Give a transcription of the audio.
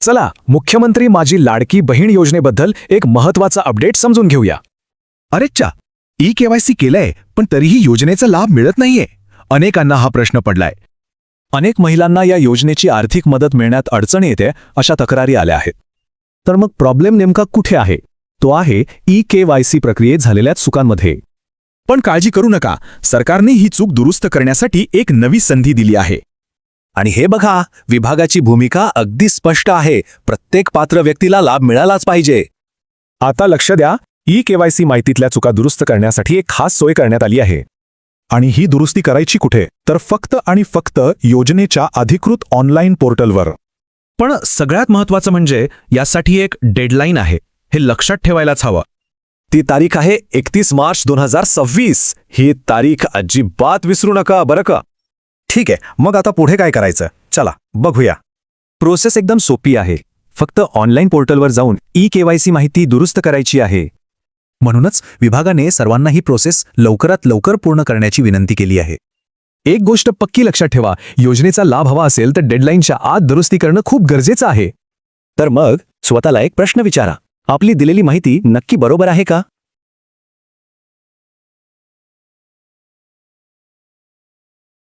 चला मुख्यमंत्री माझी लाडकी बहीण योजनेबद्दल एक महत्वाचा अपडेट समजून घेऊया. अरेच्चा, ई-केवायसी केलंय पण तरीही योजनेचा लाभ मिळत नाहीये. अनेकांना हा प्रश्न पडलाय. अनेक महिलांना या योजनेची आर्थिक मदत मिळण्यात अडचण येते अशा तक्रारी आल्या आहेत. तर मग प्रॉब्लेम नेमका कुठे आहे? तो आहे ई-केवायसी प्रक्रियेत झालेल्या चुकांमध्ये. पण काळजी करू नका, सरकारने ही चूक दुरुस्त करण्यासाठी एक नवी संधी दिली आहे. आणि हे बघा, विभागाची भूमिका अगदी स्पष्ट आहे. प्रत्येक पात्र व्यक्तीला लाभ मिळालाच पाहिजे. आता लक्ष द्या, ई-केवायसी माहितीतल्या चुका दुरुस्त करण्यासाठी एक खास सोय करण्यात आली आहे. आणि ही दुरुस्ती करायची कुठे? तर फक्त आणि फक्त योजनेच्या अधिकृत ऑनलाईन पोर्टलवर. पण सगळ्यात महत्त्वाचं म्हणजे यासाठी एक डेडलाईन आहे. हे लक्षात ठेवायलाच हवं. ती तारीख आहे 31 मार्च 2026. ही तारीख अजिबात विसरू नका बरं का. ठीक आहे, मग आता पुढे काय करायचं? चला बघूया. प्रोसेस एकदम सोपी आहे. फक्त ऑनलाईन पोर्टलवर जाऊन ई-केवायसी माहिती दुरुस्त करायची आहे. म्हणूनच विभागाने सर्वांना ही प्रोसेस लवकरात लवकर पूर्ण करण्याची विनंती केली आहे. एक गोष्ट पक्की लक्षात ठेवा, योजनेचा लाभ हवा असेल तर डेडलाईनच्या आत दुरुस्ती करणं खूप गरजेचं आहे. तर मग स्वतःला एक प्रश्न विचारा, आपली दिलेली माहिती नक्की बरोबर आहे का?